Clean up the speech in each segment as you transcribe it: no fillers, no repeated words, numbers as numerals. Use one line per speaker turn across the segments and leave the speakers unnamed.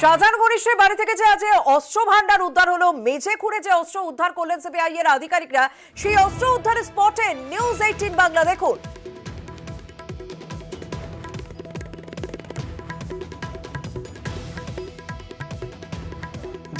শাহজাহান ঘনিষ্ঠের বাড়ি থেকে যে আজ অস্ত্র ভান্ডার উদ্ধার হলো, মেঝে খুঁড়ে যে অস্ত্র উদ্ধার করলেন সিবিআই এর আধিকারিকরা, সেই অস্ত্র উদ্ধারের স্পটে নিউজ 18 বাংলা দেখুন।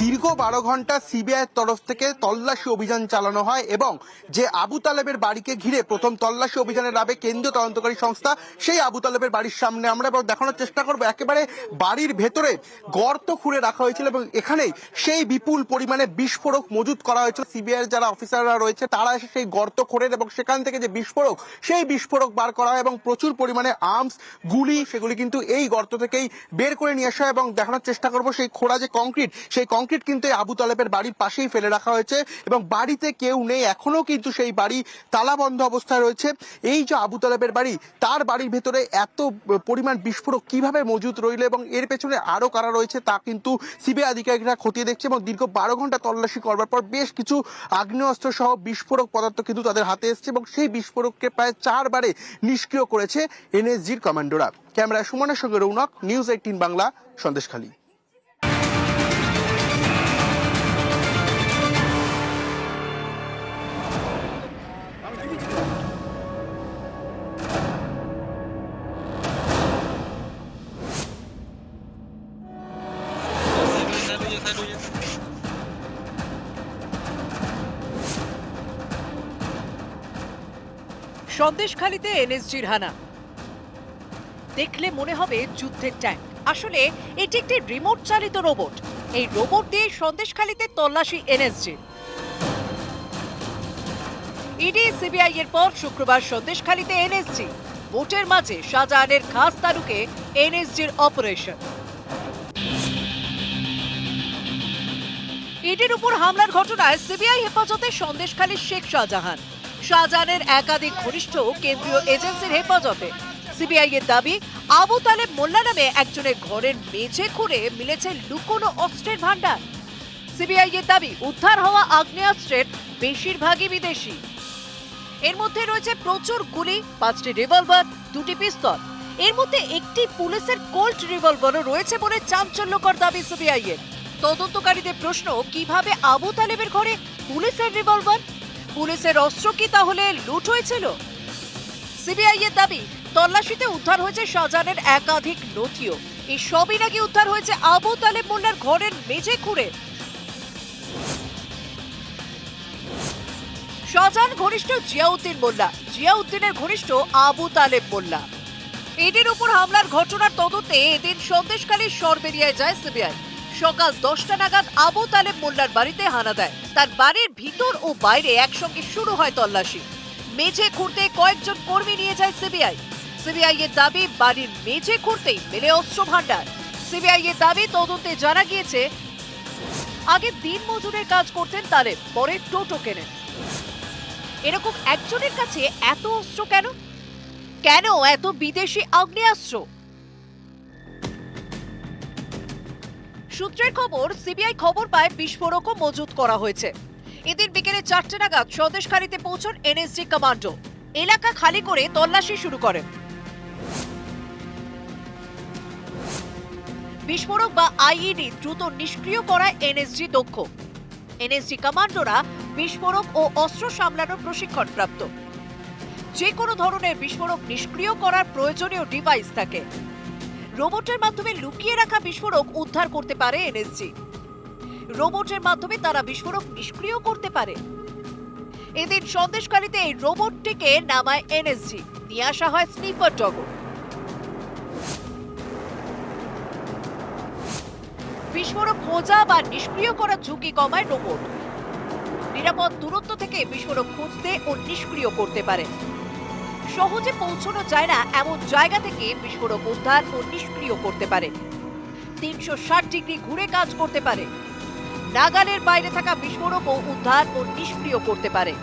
দীর্ঘ 12 ঘন্টা সিবিআইয়ের তরফ থেকে তল্লাশি অভিযান চালানো হয় এবং যে আবু তালেবের বাড়িকে ঘিরে প্রথম তল্লাশি অভিযানের নামে কেন্দ্রীয় তদন্তকারী সংস্থা, সেই আবু তালেবের বাড়ির সামনে আমরা এবার দেখানোর চেষ্টা করবো একেবারে বাড়ির ভেতরে গর্ত খুঁড়ে রাখা হয়েছিল এবং এখানেই সেই বিপুল পরিমাণে বিস্ফোরক মজুত করা হয়েছিল। সিবিআইয়ের যারা অফিসাররা রয়েছে তারা এসে সেই গর্ত খোঁড়েন এবং সেখান থেকে যে বিস্ফোরক, সেই বিস্ফোরক বার করা হয় এবং প্রচুর পরিমাণে আর্মস, গুলি, সেগুলি কিন্তু এই গর্ত থেকেই বের করে নিয়ে আসা হয় এবং দেখানোর চেষ্টা করবো সেই খোঁড়া যে কংক্রিট, সেই কংক্রিট কিন্তু আবু তালেবের বাড়ির পাশেই ফেলে রাখা হয়েছে এবং বাড়িতে কেউ নেই, এখনো কিন্তু সেই বাড়ি তালাবন্ধ অবস্থায় রয়েছে। এই যে আবু তালেবের বাড়ি, তার বাড়ির ভেতরে এত পরিমাণ বিস্ফোরক কিভাবে মজুত রইল এবং এর পেছনে আরো কারা রয়েছে তা কিন্তু সিবিআই আধিকারিকরা খতিয়ে দেখছে এবং দীর্ঘ 12 ঘন্টা তল্লাশি করবার পর বেশ কিছু আগ্নেয়াস্ত্র সহ বিস্ফোরক পদার্থ কিন্তু তাদের হাতে এসেছে এবং সেই বিস্ফোরককে প্রায় 4 বারে নিষ্ক্রিয় করেছে এনএসজির কমান্ডোরা। ক্যামেরায় সুমনের সঙ্গে রৌনক, নিউজ 18 বাংলা, সন্দেশখালী।
সন্দেশখালীতে এনএসজির হানা দেখলে মনে হবে যুদ্ধের ট্যাঙ্ক, আসলে এটি একটি রিমোট চালিত রোবট। এই রোবট দিয়ে সন্দেশখালীতে তল্লাশি এনএসজি। ইডি সিবিআই এর পর শুক্রবার সন্দেশখালীতে এনএসজি, ভোটের মাঝে শাহজাহানের খাস তালুকে এনএসজির অপারেশন। ইডির উপর হামলার ঘটনায় সিবিআই হেফাজতে সন্দেশখালীর শেখ শাহজাহান। শাহজাহানের একাধিক ঘনিষ্ঠ কেন্দ্রীয় এজেন্সির হেফাজতে। সিবিআই এর দাবি, আবু তালেব মোল্লা নামে একজনের ঘরের মেঝে খুঁড়ে মিলেছে লুকোনো অস্ত্রের ভান্ডার। সিবিআই এর দাবি, উদ্ধার হওয়া আগ্নেয়াস্ত্রের বেশিরভাগই বিদেশি। এর মধ্যে রয়েছে প্রচুর গুলি, 5টি রিভলভার, 2টি পিস্তল। এর মধ্যে একটি পুলিশের কোল্ট রিভলভারও রয়েছে বলে চাঞ্চল্যকর দাবি সিবিআই এর। তদন্তকারীদের প্রশ্ন, কিভাবে আবু তালেবের ঘরে পুলিশের রিভলভার? পুলিশের অস্ত্র কি তাহলে লুট হয়েছিল? সিবিআই এর দাবি, তল্লাশিতে উদ্ধার হয়েছে শাহজাহানের একাধিক নথিও। এই সবই নাকি উদ্ধার হয়েছে আবু তালেব মোল্লার ঘরের মেঝে খুঁড়ে। শাহজাহান ঘনিষ্ঠ জিয়াউদ্দিন মোল্লা, জিয়াউদ্দিনের ঘনিষ্ঠ আবু তালেব মোল্লা। ইডির উপর হামলার ঘটনার তদন্তে এদিন সন্দেশখালীর সরবেরিয়ায় যায় সিবিআই। সকাল 10টা নাগাদ আবু তালেব মোল্লার বাড়িতে হানা দেয়। তার বাড়ির ভিতর ও বাইরে একসঙ্গে শুরু হয় তল্লাশি। মেঝে খুঁড়তে কয়েকজন কর্মী নিয়ে যায় সিবিআই। সিবিআই এর দাবি, বাড়ির মেঝে খুঁড়তেই মেলে অস্ত্র ভান্ডার। সিবিআই এর দাবি, তদন্তে জানা গিয়েছে আগে দিন মজুরের কাজ করতেন তালেব, পরে টোটো কেনেন। এরকম একজনের কাছে এত অস্ত্র কেন? কেন এত বিদেশি আগ্নেয়াস্ত্র? সূত্রের খবর, সিবিআই খবর পায় বিস্ফোরকও মজুত করা হয়েছে। এদিন বিকেলে 4টে নাগাদ সন্দেশখালীতে পৌঁছন এনএসজি কমান্ডো। এলাকা খালি করে তল্লাশি শুরু করেন। বিস্ফোরক বা আইইডি দ্রুত নিষ্ক্রিয় করায় এনএসজি দক্ষ। এনএসজি কমান্ডোরা বিস্ফোরক ও অস্ত্র সামলানোর প্রশিক্ষণ প্রাপ্ত। যে কোনো ধরনের বিস্ফোরক নিষ্ক্রিয় করার প্রয়োজনীয় ডিভাইস থাকে। রোবটের মাধ্যমে লুকিয়ে রাখা বিস্ফোরক উদ্ধার করতে পারে এনএসজি। রোবটের মাধ্যমে তারা বিস্ফোরক নিষ্ক্রিয় করতে পারে। এদিন সন্দেশখালীতে এই রোবটটিকে নামায় এনএসজি, নিয়ে আসা হয় স্নিপার ডগও। বিস্ফোরক খোঁজা বা নিষ্ক্রিয় করার ঝুঁকি কমায় রোবট। নিরাপদ দূরত্ব থেকে বিস্ফোরক খুঁজতে ও নিষ্ক্রিয় করতে পারে। সহজে পৌঁছানো যায় না এমন জায়গা থেকে বিস্ফোরক উদ্ধার ও নিষ্ক্রিয় করতে পারে। 360 ডিগ্রি ঘুরে কাজ করতে পারে। নাগালের বাইরে থাকা বিস্ফোরকও উদ্ধার ও নিষ্ক্রিয় করতে পারে।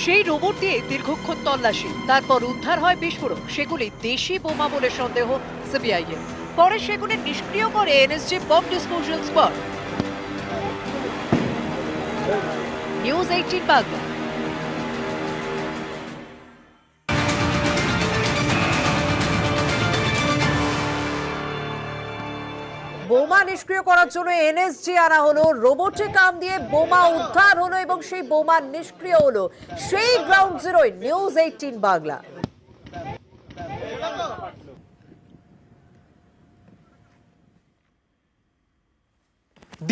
সেই রোবট দিয়ে দীর্ঘক্ষণ তল্লাশি, তারপর উদ্ধার হয় বিস্ফোরক। সেগুলি দেশি বোমা বলে সন্দেহ সিবিআই এর। পরে সেগুলি নিষ্ক্রিয় করে NSG bomb disposal squad. News 18 Bangla.
বোমা নিষ্ক্রিয় করার জন্য এনএসজি আনা হলো, রোবোটিক আর্ম দিয়ে বোমা উদ্ধার হলো এবং সেই বোমা নিষ্ক্রিয় হলো সেই গ্রাউন্ড জিরোয়। নিউজ 18 বাংলা।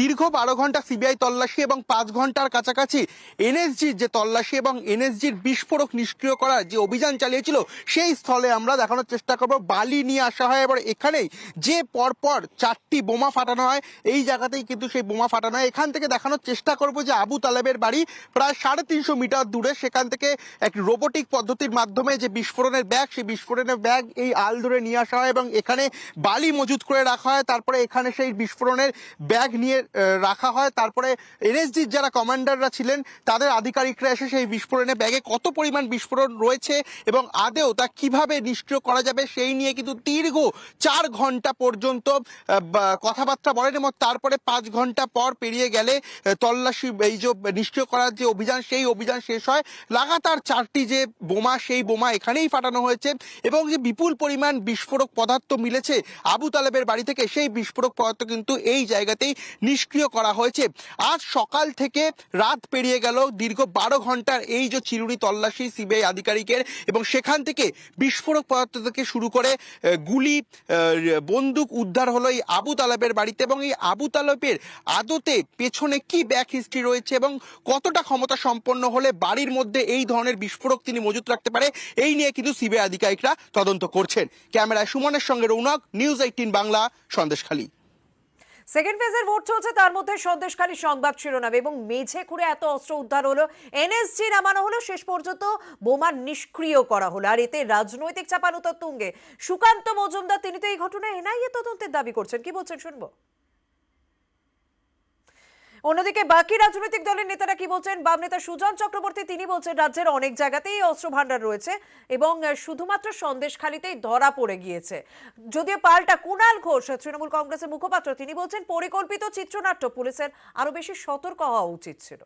দীর্ঘ 12 ঘন্টা সিবিআই তল্লাশি এবং 5 ঘন্টার কাছাকাছি এনএসজির যে তল্লাশি এবং এনএসজির বিস্ফোরক নিষ্ক্রিয় করার যে অভিযান চালিয়েছিল সেই স্থলে আমরা দেখানোর চেষ্টা করব। বালি নিয়ে আসা হয়, এবার এখানেই যে পরপর 4টি বোমা ফাটানো হয়, এই জায়গাতেই কিন্তু সেই বোমা ফাটানো হয়। এখান থেকে দেখানোর চেষ্টা করব যে আবু তালেবের বাড়ি প্রায় 350 মিটার দূরে, সেখান থেকে এক রোবোটিক পদ্ধতির মাধ্যমে যে বিস্ফোরণের ব্যাগ, সেই বিস্ফোরণের ব্যাগ এই আল ধরে নিয়ে আসা হয় এবং এখানে বালি মজুত করে রাখা হয়। তারপরে এখানে সেই বিস্ফোরণের ব্যাগ নিয়ে রাখা হয়। তারপরে এনএসজির যারা কমান্ডাররা ছিলেন তাদের আধিকারিকরা এসে সেই বিস্ফোরণের ব্যাগে কত পরিমাণ বিস্ফোরণ রয়েছে এবং আদেও তা কিভাবে নিষ্ক্রিয় করা যাবে সেই নিয়ে কিন্তু দীর্ঘ 4 ঘন্টা পর্যন্ত কথাবার্তা বলেন এবং তারপরে 5 ঘন্টা পর পেরিয়ে গেলে তল্লাশি এই যে নিষ্ক্রিয় করার যে অভিযান, সেই অভিযান শেষ হয়। লাগাতার 4টি যে বোমা, সেই বোমা এখানেই ফাটানো হয়েছে এবং যে বিপুল পরিমাণ বিস্ফোরক পদার্থ মিলেছে আবু তালেবের বাড়ি থেকে, সেই বিস্ফোরক পদার্থ কিন্তু এই জায়গাতেই নিষ্ক্রিয় করা হয়েছে। আজ সকাল থেকে রাত পেরিয়ে গেল, দীর্ঘ 12 ঘন্টার এই যে চিরুনি তল্লাশি সিবিআই আধিকারিকের, এবং সেখান থেকে বিস্ফোরক পদার্থ থেকে শুরু করে গুলি, বন্দুক উদ্ধার হলো এই আবু তালেবের বাড়িতে। এবং এই আবু তালেবের আদতে পেছনে কি ব্যাক হিস্ট্রি রয়েছে এবং কতটা ক্ষমতা সম্পন্ন হলে বাড়ির মধ্যে এই ধরনের বিস্ফোরক তিনি মজুত রাখতে পারে, এই নিয়ে কিন্তু সিবিআই আধিকারিকরা তদন্ত করছেন। ক্যামেরায় সুমনের সঙ্গে রৌনক, নিউজ 18 বাংলা, সন্দেশখালী।
সেকেন্ড ফেজের ভোট চলছে, তার মধ্যে সন্দেশখালী সংবাদ শিরোনাম এবং মেঝে খুঁড়ে এত অস্ত্র উদ্ধার হলো, এনএসজি নামানো হলো, শেষ পর্যন্ত বোমা নিষ্ক্রিয় করা হলো। আর এতে রাজনৈতিক চাপানুতর তুঙ্গে সুকান্ত মজুমদার, তিনি তো এই ঘটনায় এনআইএ তদন্তের দাবি করছেন। কি বলছেন শুনবো। অন্যদিকে বাকি রাজনৈতিক দলের নেতারা কি বলছেন। বাম নেতা সুজন চক্রবর্তী তিনি বলছেন রাজ্যের অনেক জায়গাতেই অস্ত্র ভান্ডার রয়েছে এবং শুধুমাত্র সন্দেশখালীতেই ধরা পড়ে গিয়েছে। যদিও পাল্টা কুণাল ঘোষ, তৃণমূল কংগ্রেসের মুখপাত্র, তিনি বলছেন পরিকল্পিত চিত্রনাট্য, পুলিশের আরো বেশি সতর্ক হওয়া উচিত ছিল।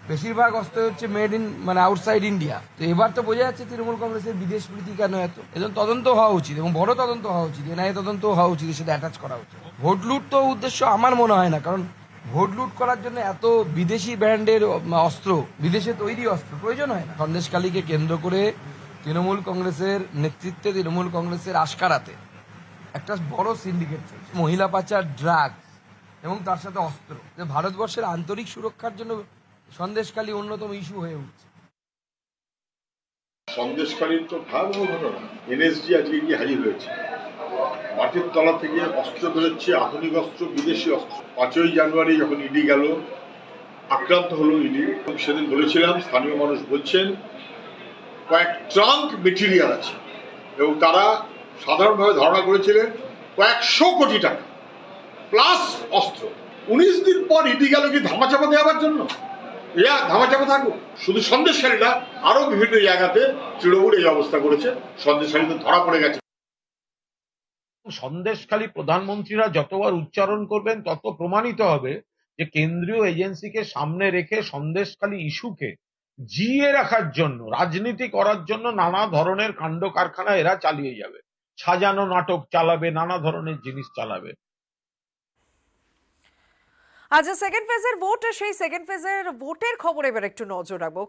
বেশিরভাগ অস্ত্র হচ্ছে মেড ইন মানে আউটসাইড ইন্ডিয়া। তো এবার তো বোঝা যাচ্ছে তৃণমূল কংগ্রেসের বিদেশ প্রীতি কেন এত। এজন্য তদন্ত হওয়া উচিত এবং বড় তদন্ত হওয়া উচিত, এনআইএ তদন্ত হওয়া উচিত, এর সাথে অ্যাটাচ করা উচিত। ভোট লুট তো উদ্দেশ্য আমার মনে হয় না, কারণ ভোট লুট করার জন্য এত বিদেশি ব্র্যান্ডের অস্ত্র, বিদেশে তৈরি অস্ত্র প্রয়োজন হয় না। সন্দেশখালীকে কেন্দ্র করে তৃণমূল কংগ্রেসের নেতৃত্বে, তৃণমূল কংগ্রেসের আশকারাতে একটা বড় সিন্ডিকেট চলছে, মহিলা পাচার, ড্রাগস এবং তার সাথে অস্ত্র। ভারতবর্ষের আন্তরিক সুরক্ষার জন্য সন্দেশখালী অন্যতম ইস্যু হয়ে উঠছে।
সন্দেশখালীর তো ভয়াবহ ঘটনা। এনএসজি আজকে গিয়ে হাজির হয়েছে, মাটির তলা থেকে অস্ত্র বেরোচ্ছে, আধুনিক অস্ত্র, বিদেশি অস্ত্র। 5ই জানুয়ারি যখন ইডি গেল, আক্রান্ত হলো ইডি, সেদিন বলেছিলাম, স্থানীয় মানুষ বলছেন কয়েক ট্রাঙ্ক মেটেরিয়াল আছে এবং তারা সাধারণভাবে ধারণা করেছিলেন কয়েকশো কোটি টাকা প্লাস অস্ত্র। 19 দিন পর ইডি গেল কি ধামাচাপা দেওয়ার জন্য? ধামাচাপা থাকুক। শুধু সন্দেশখালী না, আরো বিভিন্ন জায়গাতে তৃণমূল এই অবস্থা করেছে, সন্দেশখালীতে ধরা পড়ে গেছে।
সন্দেশখালী প্রধানমন্ত্রীরা যতবার উচ্চারণ করবেন তত প্রমাণিত হবে যে কেন্দ্রীয় এজেন্সিকে সামনে রেখে সন্দেশখালী ইস্যুকে জিয়ে রাখার জন্য, রাজনীতি করার জন্য নানা ধরনের কাণ্ড কারখানা এরা চালিয়ে যাবে, সাজানো নাটক চালাবে, নানা ধরনের জিনিস চালাবে।
আজ সেকেন্ড ফেজের ভোট, সেই সেকেন্ড ফেজের ভোটের খবর এবার একটু নজর রাখবো।